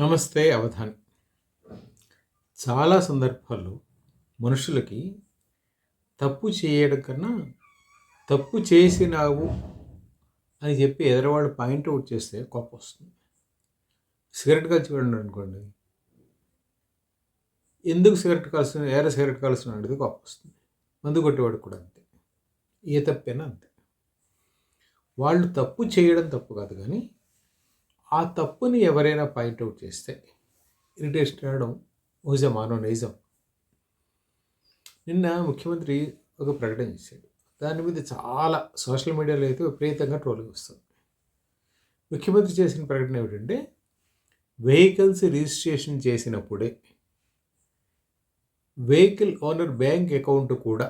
నమస్తే అవధాని. చాలా సందర్భాల్లో మనుషులకి తప్పు చేయడం కన్నా తప్పు చేసినావు అని చెప్పి ఎదరవాళ్ళు పాయింట్ అవుట్ చేస్తే కోపం వస్తుంది. సిగరెట్ కాల్చుకోండి అనుకోండి, ఎందుకు సిగరెట్ కాల్స్తున్నా, ఎర్ర సిగరెట్ కాల్స్తున్నా అనేది కోపం వస్తుంది. మందు కొట్టేవాడు కూడా అంతే, ఏ తప్పైనా అంతే. వాళ్ళు తప్పు చేయడం తప్పు కాదు, కానీ ఆ తప్పుని ఎవరైనా పాయింట్ అవుట్ చేస్తే ఇరిటేషన్ రావడం ఊజ మానవ నైజం. నిన్న ముఖ్యమంత్రి ఒక ప్రకటన చేశాడు. దాని మీద చాలా సోషల్ మీడియాలో అయితే విపరీతంగా ట్రోలింగ్ వస్తుంది. ముఖ్యమంత్రి చేసిన ప్రకటన ఏమిటంటే, వెహికల్స్ రిజిస్ట్రేషన్ చేసినప్పుడే వెహికల్ ఓనర్ బ్యాంక్ అకౌంట్ కూడా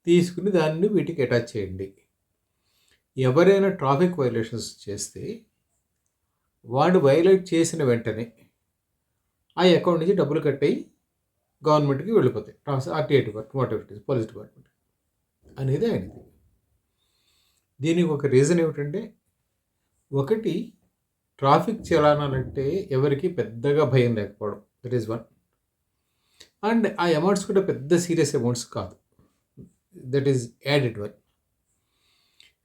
తీసుకుని దాన్ని వీటికి అటాచ్ చేయండి. ఎవరైనా ట్రాఫిక్ వైలేషన్స్ చేస్తే వాడు వైలేట్ చేసిన వెంటనే ఆ అకౌంట్ నుంచి డబ్బులు కట్టాయి గవర్నమెంట్కి వెళ్ళిపోతాయి, RTI department, what ever it is, police department అనేది ఆయనది. దీనికి ఒక రీజన్ ఏమిటంటే, ఒకటి, ట్రాఫిక్ చలానాలంటే ఎవరికి పెద్దగా భయం లేకపోవడం, దట్ ఈస్ వన్. అండ్ ఆ అమౌంట్స్ కూడా పెద్ద సీరియస్ అమౌంట్స్ కాదు, that is added one.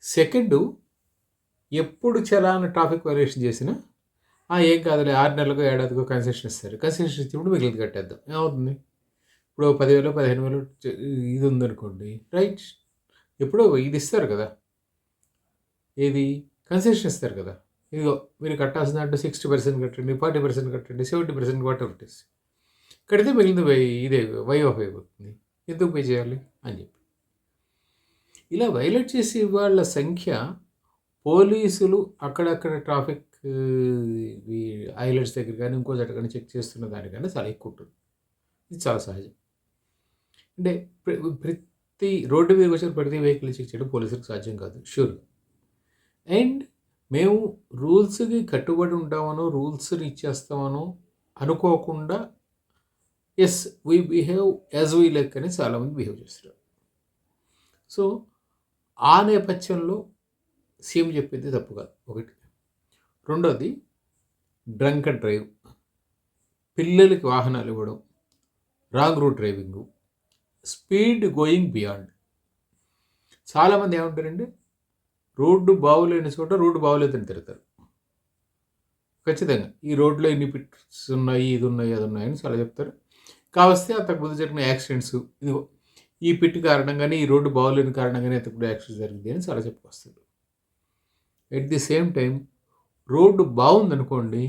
Second, ఎప్పుడు చలానా ట్రాఫిక్ వైలేషన్ చేసినా ఏం కాదులే, 6 నెలలకు ఏడాదికో కన్సెషన్ ఇస్తారు. కన్సెషన్ ఇచ్చినప్పుడు మిగిలింది కట్టేద్దాం, ఏమవుతుంది? ఇప్పుడు 10,000 15,000 ఇది ఉందనుకోండి, రైట్, ఎప్పుడో ఇది ఇస్తారు కదా, ఏది కన్సెషన్ ఇస్తారు కదా, ఇదిగో మీరు కట్టాల్సిన దాంట్లో 60% కట్టండి, 40% కట్టండి, 70% వాట్ ఎవర్ ఇట్ ఇస్, కడితే మిగిలింది ఇదే ఆఫ్ అయిపోతుంది, ఎందుకు పే చేయాలి అని చెప్పి. ఇలా వైలేట్ చేసి వాళ్ళ సంఖ్య పోలీసులు అక్కడక్కడ ట్రాఫిక్ ఐలెట్స్ దగ్గర కానీ ఇంకో దగ్గర కానీ చెక్ చేస్తున్న దానికన్నా చాలా ఎక్కువ ఉంటుంది. ఇది చాలా సహజం. అంటే ప్రతి రోడ్డు మీద వచ్చిన ప్రతి వెహికల్ చెక్ చేయడం పోలీసులకు సాధ్యం కాదు, షూర్. అండ్ మేము రూల్స్కి కట్టుబడి ఉంటామనో, రూల్స్ని ఇచ్చేస్తామనో అనుకోకుండా as we behave as we like అని చాలామంది బిహేవ్ చేస్తారు. సో ఆ నేపథ్యంలో సీఎం చెప్పింది తప్పు కాదు, ఒకటి. రెండోది, డ్రంక్ అండ్ డ్రైవ్, పిల్లలకి వాహనాలు ఇవ్వడం, wrong route driving, speed going beyond. చాలామంది ఏమంటారండి, రోడ్డు బాగులేని చోట రోడ్డు బాగులేదని తిరుగుతారు. ఖచ్చితంగా ఈ రోడ్లో ఇన్ని పిట్స్ ఉన్నాయి, ఇది ఉన్నాయి, అది ఉన్నాయని చాలా చెప్తారు. కావస్తే అంతకుముందు జరిగిన యాక్సిడెంట్స్, ఇదిగో ఈ పిట్ కారణంగానే, ఈ రోడ్డు బాగోలేని కారణంగానే అంతకుముందు యాక్సిడెంట్ జరిగింది అని చాలా చెప్పుకొస్తారు. At the same time road బాగుందనుకోండి,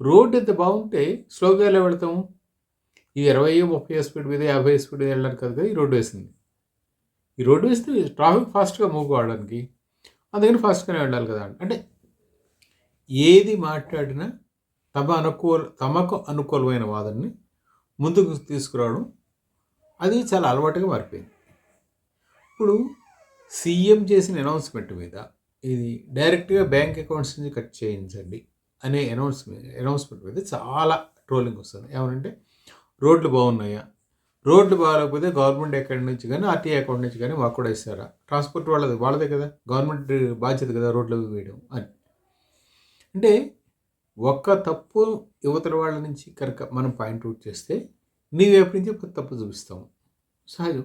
రోడ్డు ఎంత బాగుంటే స్లోగా ఎలా వెళ్తాము? ఈ 20, 30 స్పీడ్ మీద 50 స్పీడ్ మీద వెళ్ళడానికి కదా ఈ రోడ్డు వేసింది. ఈ రోడ్డు వేస్తే ట్రాఫిక్ ఫాస్ట్గా మూవ్ కావడానికి, అందుకని ఫాస్ట్గానే వెళ్ళాలి కదా. అంటే ఏది మాట్లాడినా తమకు అనుకూలమైన వాదనని ముందుకు తీసుకురావడం, అది చాలా అలవాటుగా మారిపోయింది. ఇప్పుడు సీఎం చేసిన అనౌన్స్మెంట్ మీద, ఇది డైరెక్ట్గా బ్యాంక్ అకౌంట్స్ నుంచి కట్ చేయించండి అనే అనౌన్స్మెంట్ మీద చాలా ట్రోలింగ్ వస్తుంది. ఏమనంటే, రోడ్లు బాగున్నాయా? రోడ్లు బాగాలేకపోతే గవర్నమెంట్ అకౌంట్ నుంచి కానీ ఆర్టీఐ అకౌంట్ నుంచి కానీ మాకు కూడా ఇస్తారా? ట్రాన్స్పోర్ట్ వాళ్ళదే కదా, గవర్నమెంట్ బాధ్యత కదా రోడ్లు వేయడం అని. అంటే ఒక్క తప్పు యువతల వాళ్ళ నుంచి కనుక మనం పాయింట్ అవుట్ చేస్తే, నీవైపు నుంచి తప్పు చూపిస్తాము, సహజం.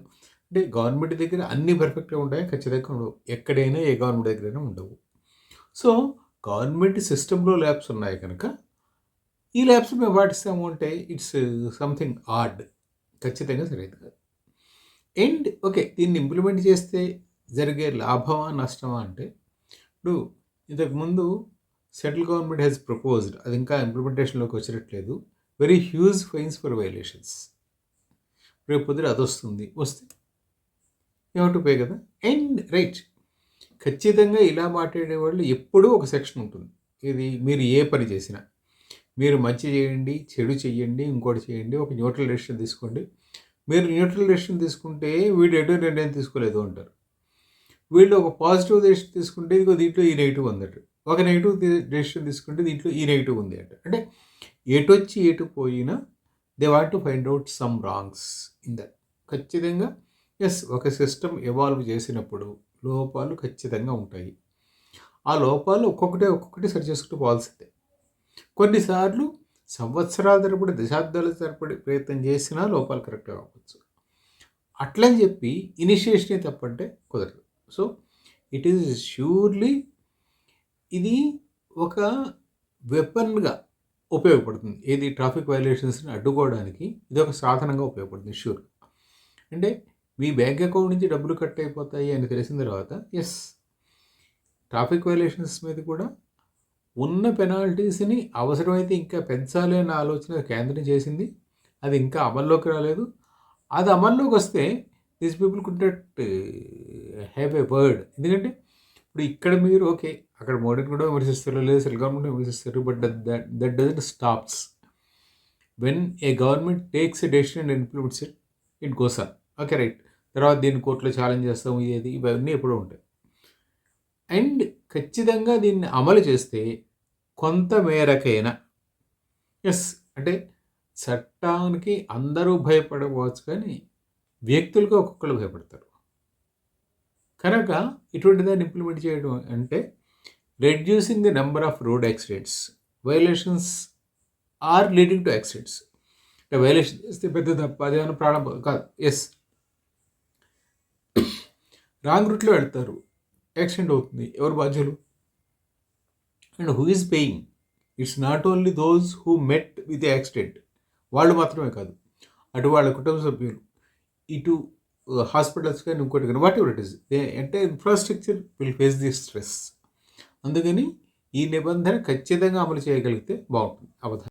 అంటే గవర్నమెంట్ దగ్గర అన్నీ పర్ఫెక్ట్గా ఉంటాయి, ఖచ్చితంగా ఉండవు, ఎక్కడైనా ఏ గవర్నమెంట్ దగ్గరైనా ఉండవు. సో గవర్నమెంట్ సిస్టంలో ల్యాబ్స్ ఉన్నాయి కనుక ఈ ల్యాబ్స్ మేము పాటిస్తాము అంటే ఇట్స్ సంథింగ్ ఆడ్, ఖచ్చితంగా సరైనది కాదు. అండ్ ఓకే, దీన్ని ఇంప్లిమెంట్ చేస్తే జరిగే లాభమా నష్టమా అంటే, ఇప్పుడు ఇంతకుముందు సెంట్రల్ గవర్నమెంట్ హ్యాస్ ప్రపోజ్డ్, అది ఇంకా ఇంప్లిమెంటేషన్లోకి వచ్చినట్లేదు, very huge fines for violations. రేపు పొద్దున అది వస్తే ఏమంటూ పే కదా. అండ్ రైట్, ఖచ్చితంగా ఇలా మాట్లాడేవాళ్ళు ఎప్పుడూ ఒక సెక్షన్ ఉంటుంది, ఇది మీరు ఏ పని చేసినా, మీరు మంచి చేయండి, చెడు చెయ్యండి, ఇంకోటి చేయండి, ఒక న్యూట్రల్ డెసిషన్ తీసుకోండి. మీరు న్యూట్రల్ డెసిషన్ తీసుకుంటే వీడు ఎటు నిర్ణయం తీసుకోలేదు అంటారు. వీళ్ళు ఒక పాజిటివ్ డెసిషన్ తీసుకుంటే ఇదిగో దీంట్లో ఈ నెగిటివ్ ఉందట, ఒక నెగిటివ్ డెసిషన్ తీసుకుంటే దీంట్లో ఈ నెగిటివ్ ఉంది అంట. అంటే ఎటొచ్చి ఎటు పోయినా they want to find out some wrongs in that. ఖచ్చితంగా ఎస్, ఒక సిస్టమ్ ఎవాల్వ్ చేసినప్పుడు లోపాలు ఖచ్చితంగా ఉంటాయి. ఆ లోపాలు ఒక్కొక్కటి సరి చేసుకుంటూ పోవాల్సిందే. కొన్నిసార్లు సంవత్సరాల తరబడి, దశాబ్దాల తరబడి ప్రయత్నం చేసినా లోపాలు కరెక్ట్‌గా అవ్వచ్చు. అట్లని చెప్పి ఇనిషియేషనే తప్పంటే కుదరదు. సో, ఇట్ ఈజ్ ష్యూర్‌లీ ఇది ఒక వెపన్‌గా ఉపయోగపడుతుంది. ఏది ట్రాఫిక్ వయలేషన్స్‌ని అడ్డుకోవడానికి ఇదొక సాధనంగా ఉపయోగపడుతుంది ష్యూర్. అంటే మీ బ్యాంక్ అకౌంట్ నుంచి డబ్బులు కట్ అయిపోతాయి అని తెలిసిన తర్వాత ట్రాఫిక్ వయలేషన్స్ మీద కూడా ఉన్న పెనాల్టీస్‌ని అవసరమైతే ఇంకా పెంచాలి అన్న ఆలోచన కేంద్రం చేసింది. అది ఇంకా అమల్లోకి రాలేదు. అది అమల్లోకి వస్తే these people could not have a word. ఎందుకంటే ఇప్పుడు ఇక్కడ మీరు ఓకే, అక్కడ మోడీని కూడా విమర్శిస్తారు, లేదా సెంట్రల్ గవర్నమెంట్ విమర్శిస్తారు. But that doesn't stops. When a government takes a decision and implements it, it goes on. Okay right. తర్వాత దీన్ని కోర్టులో ఛాలెంజ్ చేస్తాం, ఇది ఇవన్నీ ఎప్పుడూ ఉంటాయి. అండ్ ఖచ్చితంగా దీన్ని అమలు చేస్తే కొంత మేరకైనా అంటే చట్టానికి అందరూ భయపడవచ్చు, కానీ వ్యక్తులుగా ఒక్కొక్కరు భయపడతారు. కనుక ఇటువంటి దాన్ని ఇంప్లిమెంట్ చేయడం అంటే reducing the number of road accidents. Violations are leading to accidents. అంటే వయలేషన్ చేస్తే పెద్ద తప్ప అదేమైనా ప్రాణం కాదు. రాంగ్ రూట్లో వెళ్తారు, యాక్సిడెంట్ అవుతుంది, ఎవరు బాధ్యులు? And who is paying? It's not only those who met with accident, వాళ్ళు మాత్రమే కాదు, అటు వాళ్ళ కుటుంబ సభ్యులు, ఇటు హాస్పిటల్స్ కానీ ఇంకోటి కానీ వాట్ ఎవర్ ఇట్ ఈస్, అంటే infrastructure will face the stress. అందుకని ఈ నిబంధన ఖచ్చితంగా అమలు చేయగలిగితే బాగుంటుంది. అవధానం.